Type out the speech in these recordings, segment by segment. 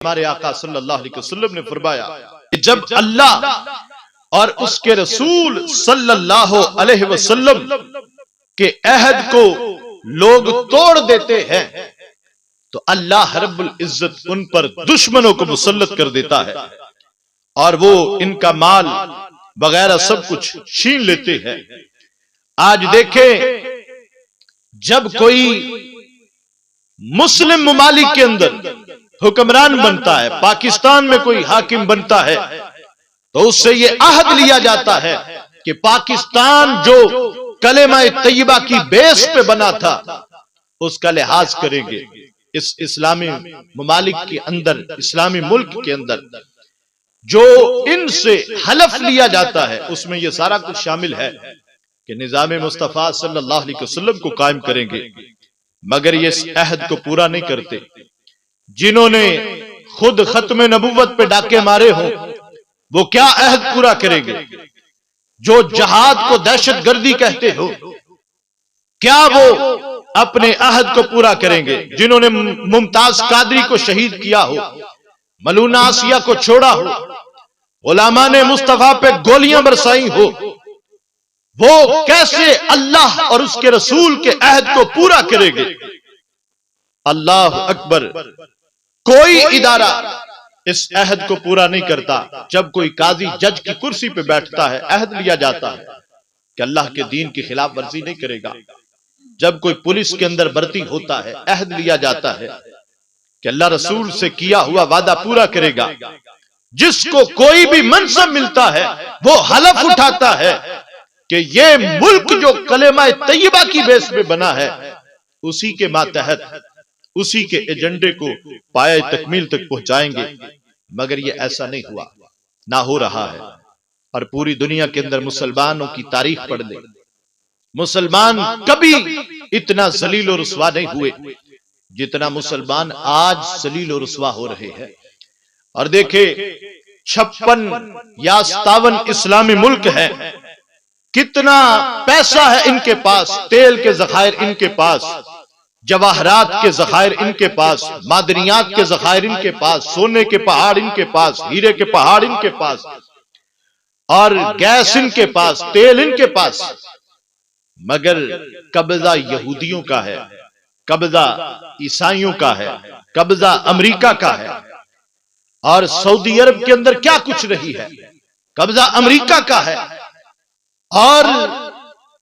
ہمارے آقا صلی اللہ علیہ وسلم نے فرمایا کہ جب اللہ اور اس کے رسول صلی اللہ علیہ وسلم کے عہد کو لوگ توڑ دیتے ہیں تو اللہ رب العزت ان پر دشمنوں کو مسلط کر دیتا ہے اور وہ ان کا مال وغیرہ سب کچھ چھین لیتے ہیں۔ آج دیکھیں جب کوئی مسلم ممالک کے اندر حکمران بنتا ہے، پاکستان میں کوئی حاکم بنتا ہے تو اس سے یہ عہد لیا جاتا ہے کہ پاکستان جو کلمہ طیبہ کی بیس پہ بنا تھا اس کا لحاظ کریں گے۔ اس اسلامی ممالک کے اندر، اسلامی ملک کے اندر جو ان سے حلف لیا جاتا ہے اس میں یہ سارا کچھ شامل ہے کہ نظام مصطفیٰ صلی اللہ علیہ وسلم کو قائم کریں گے، مگر یہ اس عہد کو پورا نہیں کرتے۔ جنہوں نے خود ختم نبوت پہ ڈاکے مارے ہوں وہ کیا عہد پورا کریں گے؟ جو جہاد کو دہشت گردی کہتے ہو کیا وہ اپنے عہد کو پورا کریں گے؟ جنہوں نے ممتاز قادری کو شہید کیا ہو، ملونہ آسیہ کو چھوڑا ہو، غلامان مصطفیٰ پہ گولیاں برسائی ہو، وہ کیسے اللہ اور اس کے رسول کے عہد کو پورا کریں گے؟ اللہ اکبر! کوئی ادارہ اس عہد کو پورا نہیں کرتا۔ جب کوئی قاضی جج کی کرسی پہ بیٹھتا ہے عہد لیا جاتا ہے کہ اللہ کے دین کی خلاف ورزی نہیں کرے گا۔ جب کوئی پولیس کے اندر بھرتی ہوتا ہے عہد لیا جاتا ہے کہ اللہ رسول سے کیا ہوا وعدہ پورا کرے گا۔ جس کو کوئی بھی منصب ملتا ہے وہ حلف اٹھاتا ہے کہ یہ ملک جو کلمہ طیبہ کی بیس پہ بنا ہے اسی کے ماتحت اسی کے ایجنڈے کو پائے تکمیل تک پہنچائیں گے، مگر یہ ایسا نہیں ہوا، نہ ہو رہا ہے۔ اور پوری دنیا کے اندر مسلمانوں کی تاریخ پڑھ لیں، مسلمان کبھی اتنا ذلیل و رسوا نہیں ہوئے جتنا مسلمان آج ذلیل و رسوا ہو رہے ہیں۔ اور دیکھیں 56 یا 57 اسلامی ملک ہیں، کتنا پیسہ ہے ان کے پاس، تیل کے ذخائر ان کے پاس، جواہرات کے ذخائر ان کے پاس، معدنیات کے ذخائر ان کے پاس، سونے کے پہاڑ ان کے پاس، ہیرے کے پہاڑ ان کے پاس، اور گیس ان کے پاس، تیل ان کے پاس، مگر قبضہ یہودیوں کا ہے، قبضہ عیسائیوں کا ہے، قبضہ امریکہ کا ہے۔ اور سعودی عرب کے اندر کیا کچھ رہی ہے؟ قبضہ امریکہ کا ہے، اور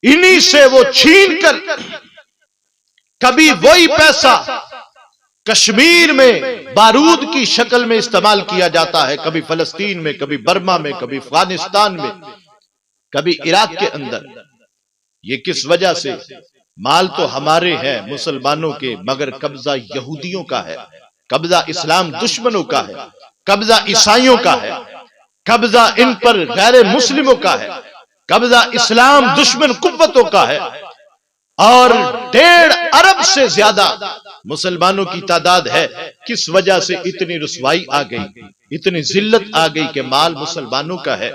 انہی سے وہ چھین کر کبھی وہی پیسہ کشمیر میں بارود کی شکل میں استعمال کیا جاتا ہے، کبھی فلسطین میں، کبھی برما میں، کبھی افغانستان میں، کبھی عراق کے اندر۔ یہ کس وجہ سے؟ مال تو ہمارے ہیں مسلمانوں کے، مگر قبضہ یہودیوں کا ہے، قبضہ اسلام دشمنوں کا ہے، قبضہ عیسائیوں کا ہے، قبضہ ان پر غیر مسلموں کا ہے، قبضہ اسلام دشمن قوتوں کا ہے۔ اور 1.5 ارب سے زیادہ مسلمانوں کی تعداد ہے۔ کس وجہ سے اتنی رسوائی آ گئی، اتنی ذلت آ گئی کہ مال مسلمانوں کا ہے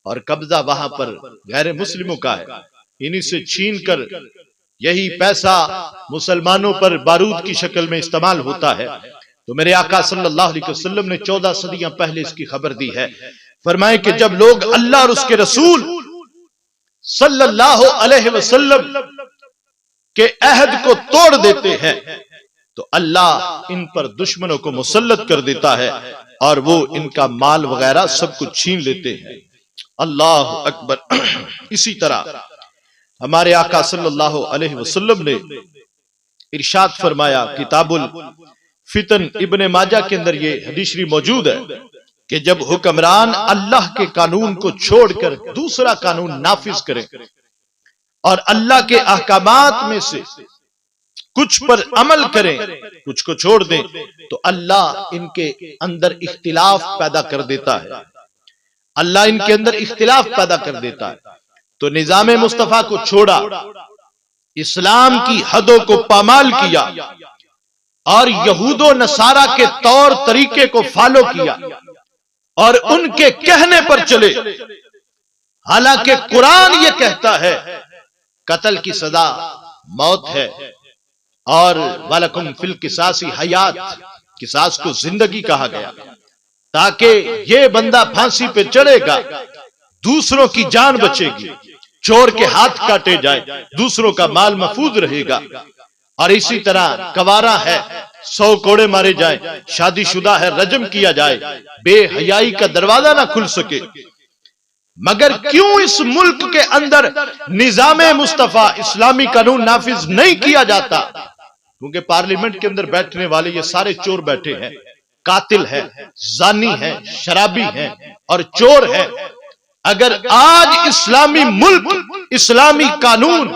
اور قبضہ وہاں پر غیر مسلموں کا ہے۔ انہی سے چھین کر یہی پیسہ مسلمانوں پر بارود کی شکل میں استعمال ہوتا ہے۔ تو میرے آقا صلی اللہ علیہ وسلم نے 14 صدیاں پہلے اس کی خبر دی ہے۔ فرمائے کہ جب لوگ اللہ اور اس کے رسول صلی اللہ علیہ وسلم کہ عہد کو توڑ دیتے ہیں تو اللہ ان پر دشمنوں کو مسلط کر دیتا ہے اور وہ ان کا مال وغیرہ سب کچھ چھین لیتے ہیں۔ اللہ اکبر! اسی طرح ہمارے آقا صلی اللہ علیہ وسلم نے ارشاد فرمایا، کتاب الفتن ابن ماجہ کے اندر یہ حدیث شریف موجود ہے کہ جب حکمران اللہ کے قانون کو چھوڑ کر دوسرا قانون نافذ کریں اور اللہ کے احکامات میں سے کچھ پر عمل کریں، کچھ کو چھوڑ دیں، تو اللہ ان کے اندر اختلاف پیدا کر دیتا ہے، اللہ ان کے اندر اختلاف پیدا کر دیتا ہے۔ تو نظام مصطفیٰ کو چھوڑا، اسلام کی حدوں کو پامال کیا اور یہود و نصارہ کے طور طریقے کو فالو کیا اور ان کے کہنے پر چلے، حالانکہ قرآن یہ کہتا ہے قتل کی سزا موت ہے اور وَلَكُمْ فِي الْقِصَاصِ حیات، قصاص کو زندگی کہا گیا تاکہ یہ بندہ پھانسی پہ چڑھے گا، دوسروں کی جان بچے گی، چور کے ہاتھ کاٹے جائے، دوسروں کا مال محفوظ رہے گا۔ اور اسی طرح کوارا ہے 100 کوڑے مارے جائیں، شادی شدہ ہے رجم کیا جائے، بے حیائی کا دروازہ نہ کھل سکے۔ مگر کیوں اس ملک کے اندر نظام مصطفیٰ اسلامی قانون نافذ نہیں کیا جاتا؟ کیونکہ پارلیمنٹ کے اندر بیٹھنے والے یہ سارے چور بیٹھے ہیں، قاتل ہے، زانی ہے، شرابی ہے اور چور ہے۔ اگر آج اسلامی ملک، اسلامی قانون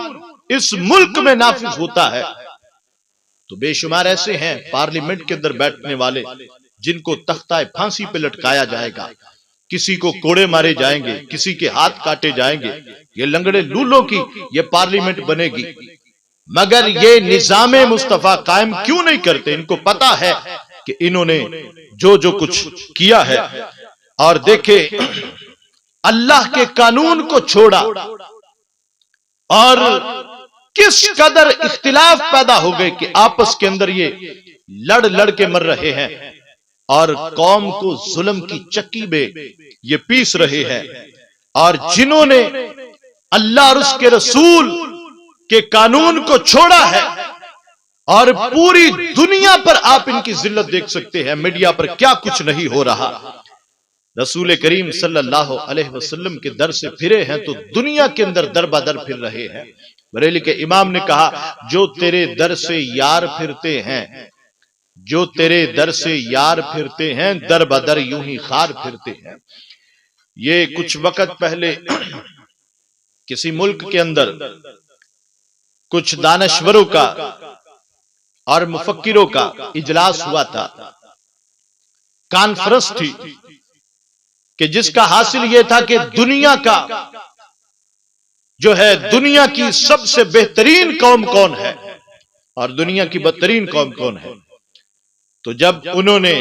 اس ملک میں نافذ ہوتا ہے تو بے شمار ایسے ہیں پارلیمنٹ کے اندر بیٹھنے والے جن کو تختہ پھانسی پہ لٹکایا جائے گا، کسی کو کوڑے مارے جائیں گے، کسی کے ہاتھ کاٹے جائیں گے۔ یہ لنگڑے لولوں کی یہ پارلیمنٹ بنے گی، مگر یہ نظام مصطفیٰ قائم کیوں نہیں کرتے؟ ان کو پتا ہے کہ انہوں نے جو کچھ کیا ہے۔ اور دیکھیں اللہ کے قانون کو چھوڑا اور کس قدر اختلاف پیدا ہو گئے کہ آپس کے اندر یہ لڑ کے مر رہے ہیں اور قوم کو ظلم کی چکی میں یہ پیس رہے ہیں۔ اور جنہوں نے اللہ اور اس کے رسول کے قانون کو چھوڑا ہے، اور پوری دنیا پر آپ ان کی ذلت دیکھ سکتے ہیں، میڈیا پر کیا کچھ نہیں ہو رہا۔ رسول کریم صلی اللہ علیہ وسلم کے در سے پھرے ہیں تو دنیا کے اندر در بدر پھر رہے ہیں۔ بریلی کے امام نے کہا جو تیرے در سے یار پھرتے ہیں، جو تیرے در سے یار پھرتے ہیں، در بدر یوں ہی خار پھرتے ہیں۔ یہ کچھ وقت پہلے کسی ملک کے اندر کچھ دانشوروں کا اور مفکروں کا اجلاس ہوا تھا، کانفرنس تھی کہ جس کا حاصل یہ تھا کہ دنیا کا جو ہے دنیا کی سب سے بہترین قوم کون ہے اور دنیا کی بدترین قوم کون ہے۔ تو جب انہوں نے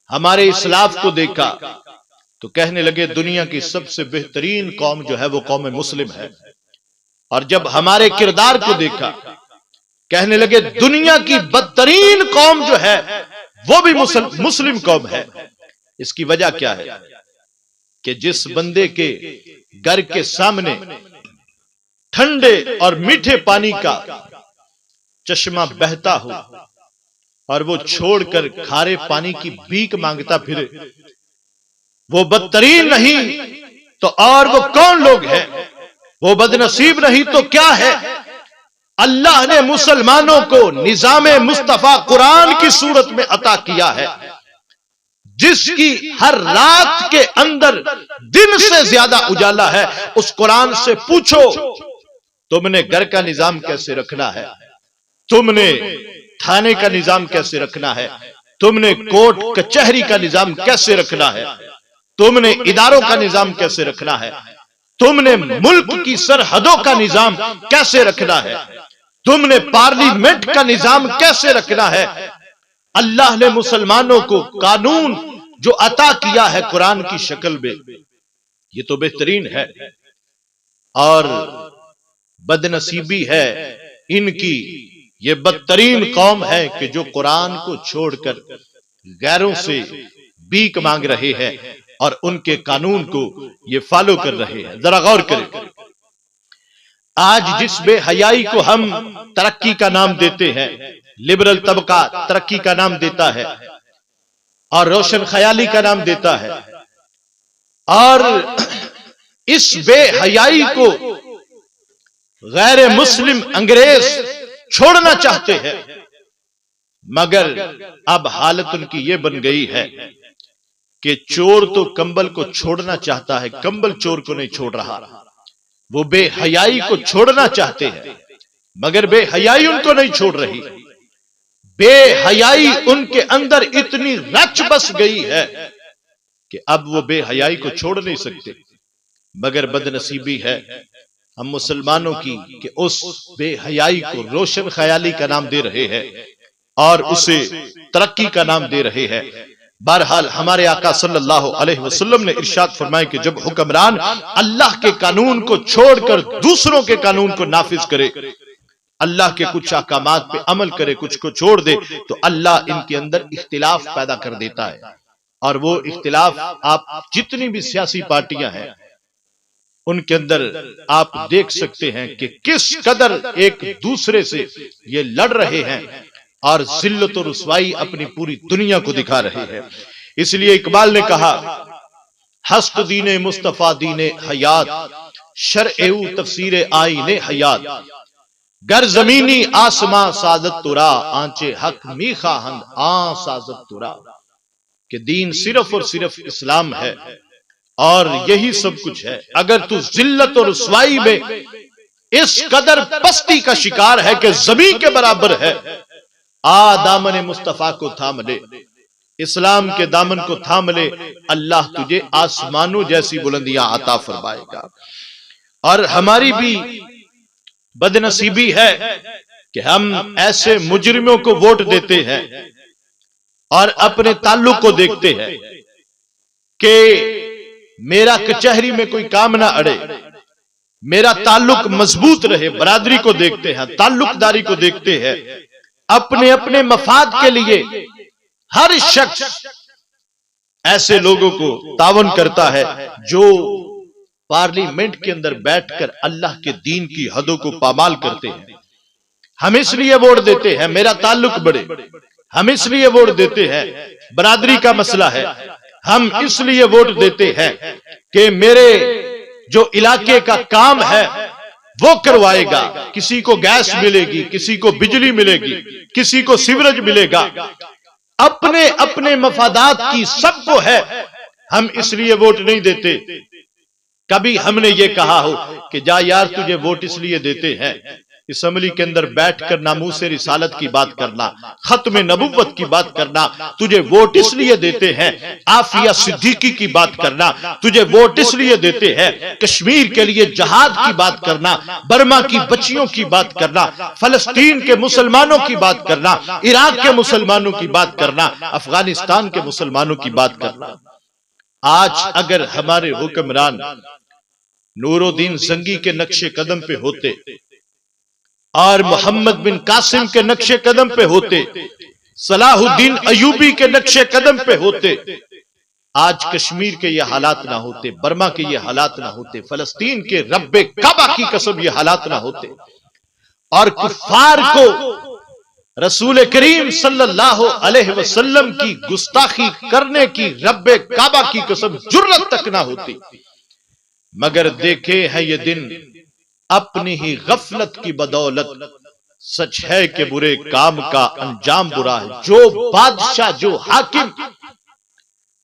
ہمارے اسلاف کو دیکھا تو کہنے لگے دنیا کی سب سے بہترین قوم جو ہے وہ قوم مسلم ہے، اور جب ہمارے کردار کو دیکھا کہنے لگے دنیا کی بدترین قوم جو ہے وہ بھی مسلم قوم ہے۔ اس کی وجہ کیا ہے کہ جس بندے کے گھر کے سامنے ٹھنڈے اور میٹھے پانی کا چشمہ بہتا ہو اور وہ چھوڑ کر کھارے پانی کی بھیک مانگتا پھرے، وہ بدترین نہیں تو اور وہ کون لوگ ہیں؟ وہ بدنصیب نہیں تو کیا ہے؟ اللہ نے مسلمانوں کو نظام مصطفیٰ قرآن کی صورت میں عطا کیا ہے، جس کی ہر رات کے اندر دن سے زیادہ اجالا ہے۔ اس قرآن سے پوچھو تم نے گھر کا نظام کیسے رکھنا ہے، تم نے تھانے کا نظام کیسے رکھنا ہے، تم نے کورٹ کچہری کا نظام کیسے رکھنا ہے، تم نے اداروں کا نظام کیسے رکھنا ہے، تم نے ملک کی سرحدوں کا نظام کیسے رکھنا ہے، تم نے پارلیمنٹ کا نظام کیسے رکھنا ہے۔ اللہ نے مسلمانوں کو قانون جو عطا کیا ہے قرآن کی شکل میں، یہ تو بہترین ہے۔ اور بدنصیبی ہے ان کی، یہ بدترین قوم ہے کہ جو قرآن کو چھوڑ کر غیروں سے بھیک مانگ رہے ہیں اور ان کے قانون کو یہ فالو کر رہے ہیں۔ ذرا غور کریں، آج جس بے حیائی کو ہم ترقی کا نام دیتے ہیں، لبرل طبقہ ترقی کا نام دیتا ہے اور روشن خیالی کا نام دیتا ہے، اور اس بے حیائی کو غیر مسلم انگریز چھوڑنا چاہتے ہیں، مگر اب حالت ان کی یہ بن گئی ہے کہ چور تو کمبل کو چھوڑنا چاہتا ہے، کمبل چور کو نہیں چھوڑ رہا۔ وہ بے حیائی کو چھوڑنا چاہتے ہیں مگر بے حیائی ان کو نہیں چھوڑ رہی۔ بے حیائی ان کے اندر اتنی رچ بس گئی ہے کہ اب وہ بے حیائی کو چھوڑ نہیں سکتے، مگر بدنصیبی ہے ہم مسلمانوں کی کہ اس بے حیائی کو روشن خیالی کا نام دے رہے ہیں اور اسے ترقی کا نام دے رہے ہیں۔ بہرحال ہمارے آقا صلی اللہ علیہ وسلم نے ارشاد فرمایا کہ جب حکمران اللہ کے قانون کو چھوڑ کر دوسروں کے قانون کو نافذ کرے اللہ کے کچھ احکامات پہ عمل کرے، کچھ کو چھوڑ دے، تو اللہ ان کے اندر اختلاف پیدا کر دیتا ہے۔ اور وہ اختلاف آپ جتنی بھی سیاسی پارٹیاں ہیں ان کے اندر آپ دیکھ سکتے ہیں کہ کس قدر ایک دوسرے سے یہ لڑ رہے ہیں اور ذلت و رسوائی اپنی پوری دنیا کو دکھا رہے ہیں۔ اس لیے اقبال نے کہا، ہست دین مصطفیٰ دین حیات، شرع او تفسیر آئین حیات، گر زمینی آسماں سازت ترا، آنچے حق می خواہند آن سازت ترا، کہ دین صرف اور صرف اسلام ہے اور یہی سب کچھ ہے۔ اگر تو ذلت اور رسوائی میں اس قدر پستی کا شکار ہے کہ زمین کے برابر ہے، دامن مصطفیٰ کو تھام لے، اسلام کے دامن کو تھام لے، اللہ تجھے آسمانوں جیسی بلندیاں عطا فرمائے گا۔ اور ہماری بھی بدنصیبی ہے کہ ہم ایسے مجرموں کو ووٹ دیتے ہیں اور اپنے تعلق کو دیکھتے ہیں کہ میرا کچہری میں کوئی کام نہ اڑے، میرا تعلق مضبوط رہے۔ برادری کو دیکھتے ہیں، تعلق داری کو دیکھتے ہیں، اپنے اپنے مفاد کے لیے ہر شخص ایسے لوگوں کو تعاون کرتا ہے جو پارلیمنٹ کے اندر بیٹھ کر اللہ کے دین کی حدوں کو پامال کرتے ہیں۔ ہم اس لیے ووٹ دیتے ہیں میرا تعلق بڑھے، ہم اس لیے ووٹ دیتے ہیں برادری کا مسئلہ ہے، ہم اس لیے ووٹ دیتے ہیں کہ میرے جو علاقے کا کام ہے وہ کروائے گا، کسی کو گیس ملے گی، کسی کو بجلی ملے گی، کسی کو سیوریج ملے گا، اپنے اپنے مفادات کی سب کو ہے، ہم اس لیے ووٹ نہیں دیتے۔ کبھی ہم نے یہ کہا ہو کہ جا یار تجھے ووٹ اس لیے دیتے ہیں، اسمبلی کے اندر بیٹھ کر ناموس رسالت کی بات کرنا، ختم نبوت کی بات کرنا، تجھے ووٹ اس لیے دیتے ہیں عافیہ صدیقی کی بات کرنا، تجھے ووٹ اس لیے دیتے ہیں کشمیر کے لیے جہاد کی بات کرنا، برما کی بچیوں کی بات کرنا، فلسطین کے مسلمانوں کی بات کرنا، عراق کے مسلمانوں کی بات کرنا، افغانستان کے مسلمانوں کی بات کرنا۔ آج اگر ہمارے حکمران نور الدین زنگی کے نقش قدم پہ ہوتے اور محمد بن قاسم کے نقش قدم پہ ہوتے، صلاح الدین ایوبی کے نقش قدم پہ ہوتے، آج کشمیر کے یہ حالات نہ ہوتے، برما کے یہ حالات نہ ہوتے، فلسطین کے رب کعبہ کی قسم یہ حالات نہ ہوتے۔ اور کفار کو رسول کریم صلی اللہ علیہ وسلم کی گستاخی کرنے کی رب کعبہ کی قسم جرت تک نہ ہوتی۔ مگر دیکھے ہے یہ دن اپنی ہی غفلت کی بدولت، سچ ہے کہ برے کام کا انجام برا ہے۔ جو بادشاہ، جو حاکم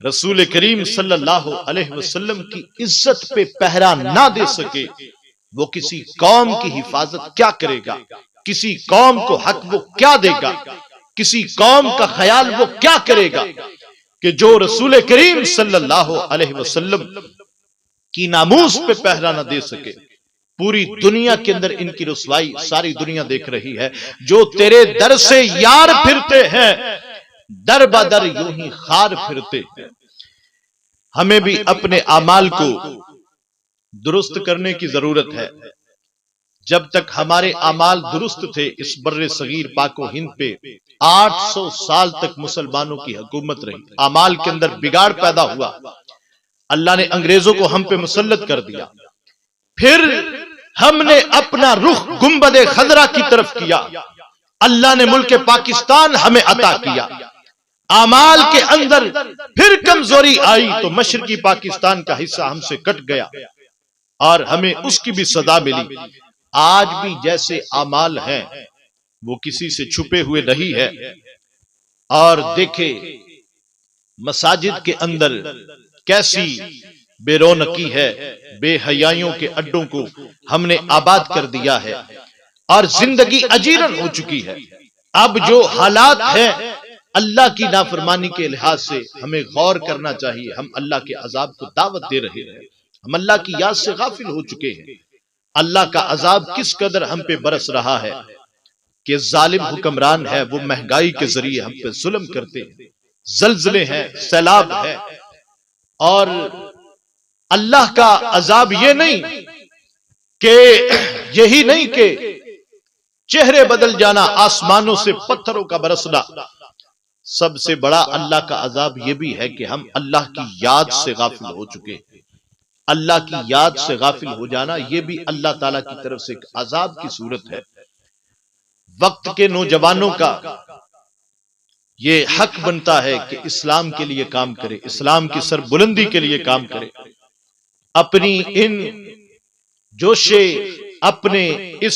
رسول کریم صلی اللہ علیہ وسلم کی عزت پہ پہرا نہ دے سکے، وہ کسی قوم کی حفاظت کیا کرے گا؟ کسی قوم کو حق وہ کیا دے گا؟ کسی قوم کا خیال وہ کیا کرے گا کہ جو رسول کریم صلی اللہ علیہ وسلم کی ناموس پہ پہرا نہ دے سکے؟ پوری دنیا کے اندر ان کی رسوائی ساری دنیا دیکھ رہی ہے۔ جو تیرے در سے یار پھرتے ہیں، در بدر یوں ہی خار پھرتے ہیں۔ ہمیں بھی اپنے اعمال کو درست کرنے کی ضرورت ہے۔ جب تک ہمارے اعمال درست تھے، اس بر صغیر پاک و ہند پہ 800 سال تک مسلمانوں کی حکومت رہی۔ اعمال کے اندر بگاڑ پیدا ہوا، اللہ نے انگریزوں کو ہم پہ مسلط کر دیا، پھر ہم نے اپنا رخ گنبد خضرا کی طرف کیا، اللہ نے ملک پاکستان ہمیں عطا کیا۔ اعمال کے اندر پھر کمزوری آئی تو مشرقی پاکستان کا حصہ ہم سے کٹ گیا اور ہمیں اس کی بھی سزا ملی۔ آج بھی جیسے اعمال ہیں وہ کسی سے چھپے ہوئے نہیں ہے۔ اور دیکھیں مساجد کے اندر کیسی بے رونقی ہے، بے حیائیوں کے اڈوں کو ہم نے آباد کر دیا ہے اور زندگی اجیرن ہو چکی ہے۔ اب جو حالات ہیں اللہ کی نافرمانی کے لحاظ سے ہمیں غور کرنا چاہیے۔ ہم اللہ کے عذاب کو دعوت دے رہے ہیں، ہم اللہ کی یاد سے غافل ہو چکے ہیں۔ اللہ کا عذاب کس قدر ہم پہ برس رہا ہے کہ ظالم حکمران ہے، وہ مہنگائی کے ذریعے ہم پہ ظلم کرتے ہیں، زلزلے ہیں، سیلاب ہے۔ اور اللہ کا عذاب یہ نہیں کہ یہی نہیں کہ چہرے بدل جانا، آسمانوں سے پتھروں کا برسنا، سب سے بڑا اللہ کا عذاب یہ بھی ہے کہ ہم اللہ کی یاد سے غافل ہو چکے ہیں۔ اللہ کی یاد سے غافل ہو جانا یہ بھی اللہ تعالیٰ کی طرف سے ایک عذاب کی صورت ہے۔ وقت کے نوجوانوں کا یہ حق بنتا ہے کہ اسلام کے لیے کام کرے، اسلام کی سربلندی کے لیے کام کرے، اپنی ان جوشے، اپنے اس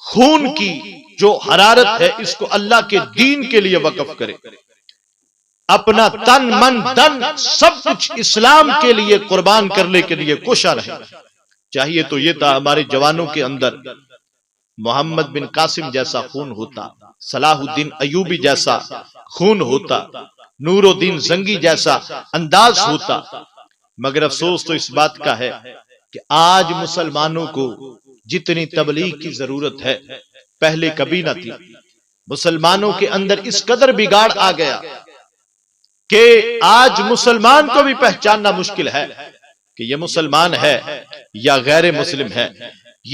خون کی جو حرارت ہے اس کو اللہ کے دین کے لیے وقف کرے، اپنا تن من دن سب کچھ اسلام کے لیے قربان کرنے کے لیے کوشاں رہے۔ چاہیے تو یہ تھا ہمارے جوانوں کے اندر محمد بن قاسم جیسا خون ہوتا، صلاح الدین ایوبی جیسا خون ہوتا، نور الدین زنگی جیسا انداز ہوتا، مگر افسوس تو اس بات کا ہے کہ آج مسلمانوں کو جتنی تبلیغ کی ضرورت ہے پہلے کبھی نہ تھی۔ مسلمانوں کے اندر اس قدر بگاڑ آ گیا کہ آج مسلمان کو بھی پہچاننا مشکل ہے کہ یہ مسلمان ہے یا غیر مسلم ہے۔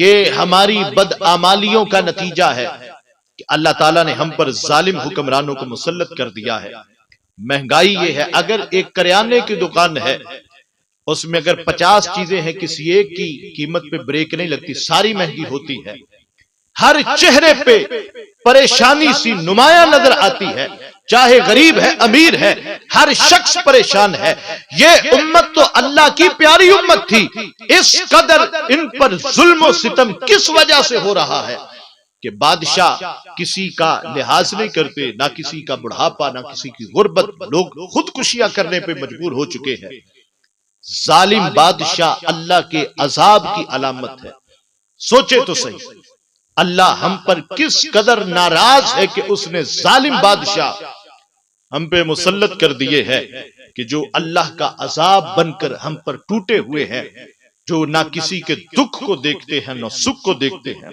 یہ ہماری بدعمالیوں کا نتیجہ ہے کہ اللہ تعالیٰ نے ہم پر ظالم حکمرانوں کو مسلط کر دیا ہے۔ مہنگائی یہ ہے، اگر ایک کریانے کی دکان ہے اس میں اگر 50 چیزیں ہیں، کسی ایک کی قیمت پہ بریک نہیں لگتی، ساری مہنگی ہوتی ہے۔ ہر چہرے پہ پریشانی سی نمایاں نظر آتی ہے، چاہے غریب ہے امیر ہے، ہر شخص پریشان ہے۔ یہ امت تو اللہ کی پیاری امت تھی، اس قدر ان پر ظلم و ستم کس وجہ سے ہو رہا ہے کہ بادشاہ کسی کا لحاظ نہیں کرتے، نہ کسی کا بڑھاپا، نہ کسی کی غربت، لوگ خودکشیاں کرنے پہ مجبور ہو چکے ہیں۔ ظالم بادشاہ اللہ کے عذاب کی علامت ہے۔ سوچے تو صحیح، اللہ ہم پر کس قدر ناراض ہے کہ اس نے ظالم بادشاہ ہم پہ مسلط کر دیے ہیں کہ جو اللہ کا عذاب بن کر ہم پر ٹوٹے ہوئے ہیں، جو نہ کسی کے دکھ کو دیکھتے ہیں نہ سکھ کو دیکھتے ہیں۔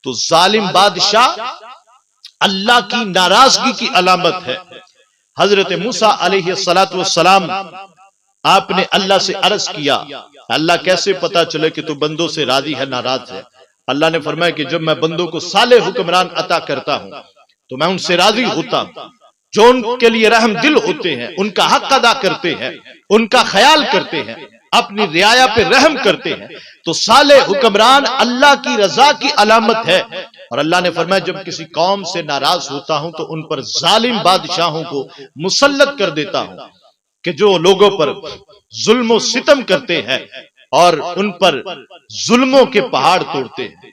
تو ظالم بادشاہ اللہ کی ناراضگی کی علامت ہے۔ حضرت موسیٰ علیہ السلام آپ نے اللہ سے عرض کیا، اللہ کیسے پتا چلے کہ تو بندوں سے راضی ہے ناراض ہے؟ اللہ نے فرمایا کہ جب میں بندوں کو صالح حکمران عطا کرتا ہوں تو میں ان سے راضی ہوتا ہوں، جو ان کے لیے رحم دل ہوتے ہیں، ان کا حق ادا کرتے ہیں، ان کا خیال کرتے ہیں، اپنی رعایا پہ رحم کرتے ہیں۔ تو صالح حکمران اللہ کی رضا کی علامت ہے۔ اور اللہ نے فرمایا جب کسی قوم سے ناراض ہوتا ہوں تو ان پر ظالم بادشاہوں کو مسلط کر دیتا ہوں کہ جو لوگوں پر ظلم و ستم کرتے ہیں اور ان پر ظلموں کے پہاڑ توڑتے ہیں۔